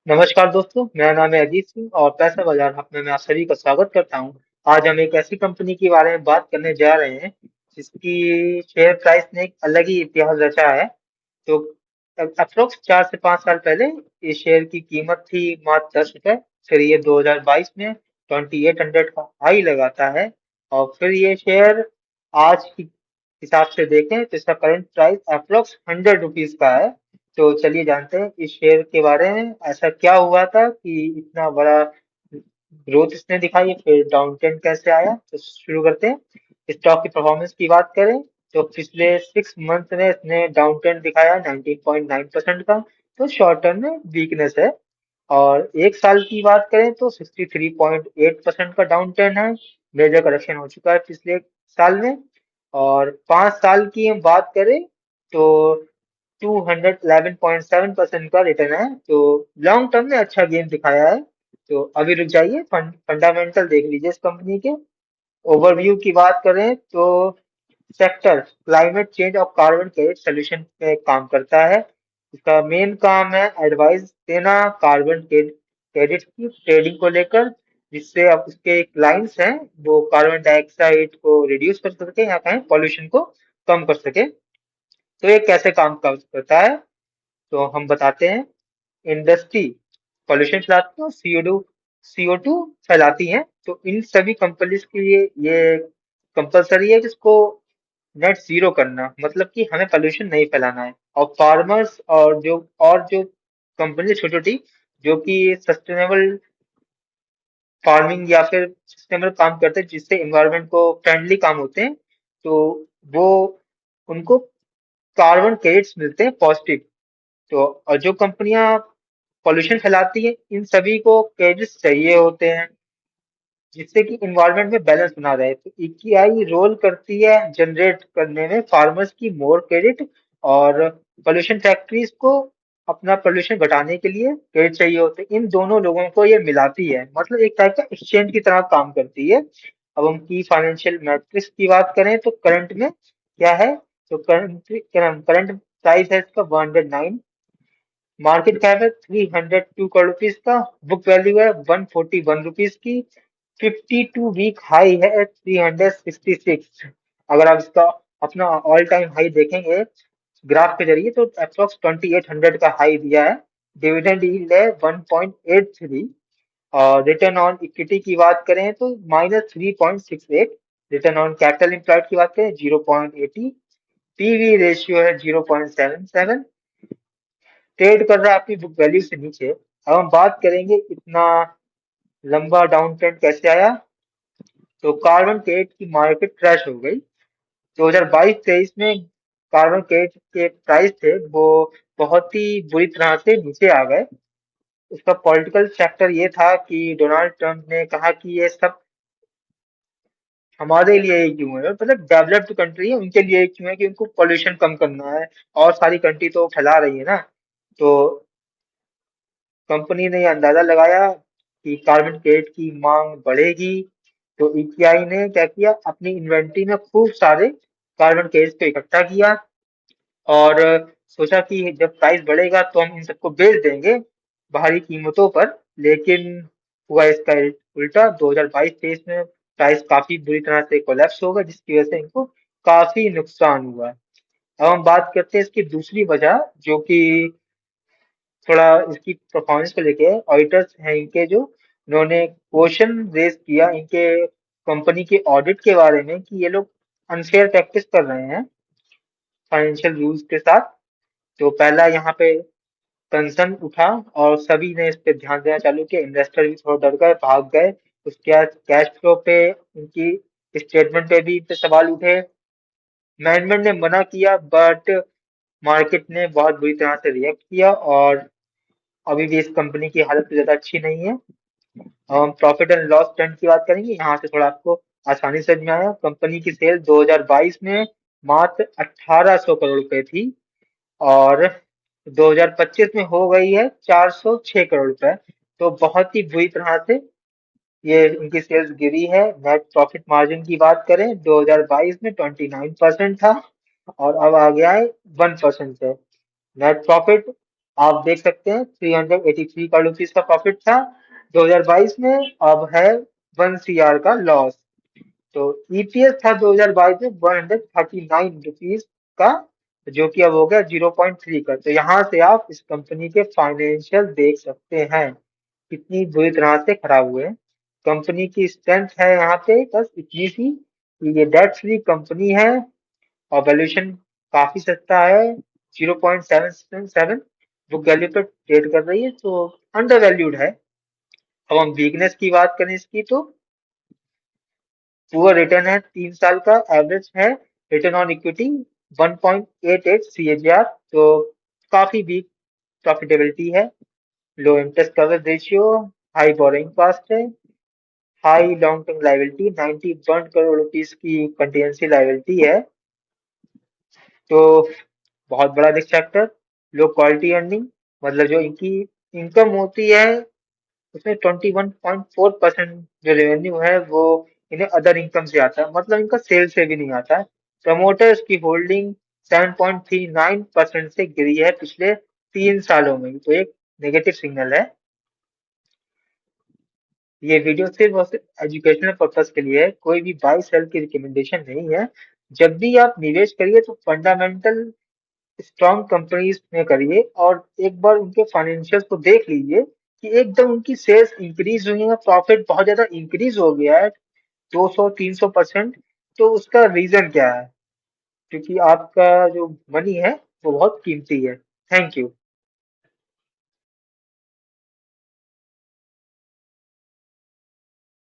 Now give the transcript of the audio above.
नमस्कार दोस्तों, मेरा नाम है अजीत सिंह और पैसा बाजार हब में मैं आप सभी का स्वागत करता हूं। आज हम एक ऐसी कंपनी के बारे में बात करने जा रहे हैं जिसकी शेयर प्राइस ने एक अलग ही इतिहास रचा है। तो अप्रोक्स 4 से 5 साल पहले इस शेयर की कीमत थी मात्र 10 रुपए। फिर ये 2022 में 2800 का हाई लगाता है और फिर ये शेयर आज की हिसाब से देखें तो इसका करंट प्राइस अप्रोक्स 100 रुपीज का है। तो चलिए जानते हैं इस शेयर के बारे में, ऐसा क्या हुआ था कि इतना बड़ा ग्रोथ इसने दिखाई, फिर डाउन ट्रेंड कैसे आया। तो शुरू करते हैं। स्टॉक की परफॉर्मेंस की बात करें तो पिछले 6 मंथ में इसने डाउन ट्रेंड दिखाया 19.9% का। तो शॉर्ट टर्म में वीकनेस है। और एक साल की बात करें तो 63.8% का डाउन ट्रेंड है। मेजर करेक्शन हो चुका है पिछले साल में। और 5 साल की हम बात करें तो 211.7% का रिटर्न है। तो लॉन्ग टर्म में अच्छा गेन दिखाया है। तो अभी रुक जाइए, फंडामेंटल देख लीजिए इस कंपनी के। ओवरव्यू की बात करें तो सेक्टर क्लाइमेट चेंज और कार्बन क्रेडिट सोल्यूशन पे काम करता है। इसका मेन काम है एडवाइस देना कार्बन क्रेडिट की ट्रेडिंग को लेकर, जिससे अब उसके क्लाइंट्स हैं वो कार्बन डाइऑक्साइड को रिड्यूस कर सके या कहें पॉल्यूशन को कम कर सके। तो ये कैसे काम करता है तो हम बताते हैं। इंडस्ट्री पॉल्यूशन फैलाती है और CO2 फैलाती है। तो इन सभी कंपनीज के लिए ये कंपलसरी है कि इसको नेट जीरो करना, मतलब कि हमें पॉल्यूशन नहीं फैलाना है। और फार्मर्स और जो कंपनी छोटी छोटी जो कि सस्टेनेबल फार्मिंग या फिर सस्टेनेबल काम करते हैं जिससे इन्वायरमेंट को फ्रेंडली काम होते हैं, तो वो उनको कार्बन क्रेडिट्स मिलते हैं पॉजिटिव। तो और जो कंपनियां पॉल्यूशन फैलाती है इन सभी को क्रेडिट्स चाहिए होते हैं जिससे कि इन्वायरमेंट में बैलेंस बना रहे। तो इक्कीआई रोल करती है जनरेट करने में फार्मर्स की मोर क्रेडिट, और पोल्यूशन फैक्ट्रीज को अपना पोल्यूशन घटाने के लिए क्रेडिट चाहिए होते हैं। इन दोनों लोगों को ये मिलाती है, मतलब एक टाइप का एक्सचेंज की तरह काम करती है। अब हम की फाइनेंशियल मैट्रिक्स की बात करें तो करंट में क्या है। तो करंट प्राइस है इसका 109, मार्केट कैप है 302 करोड़ रुपीज का, बुक वैल्यू है 141 रुपीज की, 52 वीक हाई है 366। अगर आप इसका अपना ऑल टाइम हाई देखेंगे ग्राफ के जरिए तो अप्रोक्स 2800 का हाई दिया है। डिविडेंड यील्ड है 1.83। और रिटर्न ऑन इक्विटी की बात करें तो -3.68। रिटर्न ऑन कैपिटल एम्प्लॉयड की बात करें 0.80। पीवी रेशियो है 0.77। ट्रेड कर रहा है अपनी बुक वैल्यू से नीचे। अब हम बात करेंगे इतना लंबा डाउन ट्रेंड कैसे आया। तो कार्बन क्रेडिट की मार्केट क्रैश हो गई 2022-23 में। कार्बन क्रेडिट के प्राइस थे वो बहुत ही बुरी तरह से नीचे आ गए। उसका पॉलिटिकल फैक्टर ये था कि डोनाल्ड ट्रंप ने कहा कि ये सब हमारे लिए ही क्यों है, मतलब डेवलप्ड कंट्री है उनके लिए क्यों है कि उनको पोल्यूशन कम करना है, और सारी कंट्री तो फैला रही है ना। तो कंपनी ने यह अंदाजा लगाया कि कार्बन क्रेडिट की मांग बढ़ेगी। तो इक्याई ने क्या किया, अपनी इन्वेंट्री में खूब सारे कार्बन क्रेडिट को इकट्ठा किया और सोचा कि जब प्राइस बढ़ेगा तो हम इन सबको बेच देंगे बाहरी कीमतों पर। लेकिन हुआ इसका उल्टा। 2022-23 में प्राइस काफी बुरी तरह से कोलैप्स हो गया जिसकी वजह से इनको काफी नुकसान हुआ। अब हम बात करते हैं इसकी दूसरी वजह, जो कि थोड़ा इसकी परफॉर्मेंस को लेके ऑडिटर्स हैं इनके, जो उन्होंने क्वेश्चन रेज किया इनके कंपनी के ऑडिट के बारे में कि ये लोग अनफेयर प्रैक्टिस कर रहे हैं फाइनेंशियल रूल्स के साथ। तो पहला यहाँ पे कंसर्न उठा और सभी ने इस पे ध्यान देना चालू किया। इन्वेस्टर भी थोड़ा डर गए, भाग गए। उसके बाद कैश फ्लो पे, उनकी स्टेटमेंट पे भी इन पे सवाल उठे। मैनेजमेंट ने मना किया बट मार्केट ने बहुत बुरी तरह से रिएक्ट किया और अभी भी इस कंपनी की हालत ज्यादा अच्छी नहीं है। हम प्रॉफिट एंड लॉस ट्रेंड की बात करेंगे, यहाँ से थोड़ा आपको आसानी से समझ में आया। कंपनी की सेल 2022 में मात्र 1800 करोड़ रुपए थी और 2025 में हो गई है 406 करोड़ रुपए। तो बहुत ही बुरी तरह से ये इनकी सेल्स गिरी है। नेट प्रॉफिट मार्जिन की बात करें 2022 में 29% था और अब आ गया है 1% से। नेट प्रॉफिट आप देख सकते हैं 383 करोड़ रुपीज का प्रॉफिट था 2022 में। अब है 1 CR का लॉस। तो ईपीएस था 2022 में 139 रुपीज का, जो कि अब हो गया 0.3 का। तो यहाँ से आप इस कंपनी के फाइनेंशियल देख सकते हैं कितनी बुरी तरह से खराब हुए हैं। कंपनी की स्ट्रेंथ है यहाँ पे बस इतनी सी कि ये डेट फ्री कंपनी है और वैल्यूएशन काफी सस्ता है, 0.77 बुक वैल्यू पे ट्रेड कर रही है, तो अंडर वैल्यूड है। अब हम वीकनेस की बात करें इसकी, तो पुअर रिटर्न है 3 साल का एवरेज है। रिटर्न ऑन इक्विटी 1.88 CAGR, तो काफी वीक प्रॉफिटेबिलिटी है। Low interest coverage ratio, high boring cost है, high long term liability 91 crore rupees की कंटीजेंसी लाइबिलिटी है। तो बहुत बड़ा risk factor. Low quality earning, मतलब जो इनकी इनकम होती है उसमें 21.4% जो रेवेन्यू है वो इन्हें अदर इनकम से आता है, मतलब इनका सेल से भी नहीं आता है। प्रमोटर्स की होल्डिंग 7.39% से गिरी है पिछले 3 सालों में, तो एक नेगेटिव सिग्नल है। ये वीडियो सिर्फ और सिर्फ एजुकेशनल पर्पस के लिए है, कोई भी बाई सेल की रिकमेंडेशन नहीं है। जब भी आप निवेश करिए तो फंडामेंटल स्ट्रॉन्ग कंपनीज में करिए और एक बार उनके फाइनेंशियल्स को देख लीजिए कि एकदम उनकी सेल्स इंक्रीज हुई है, प्रॉफिट बहुत ज्यादा इंक्रीज हो गया है 200-300%। तो उसका रीजन क्या है? क्योंकि आपका जो मनी है वो बहुत कीमती है। Thank you.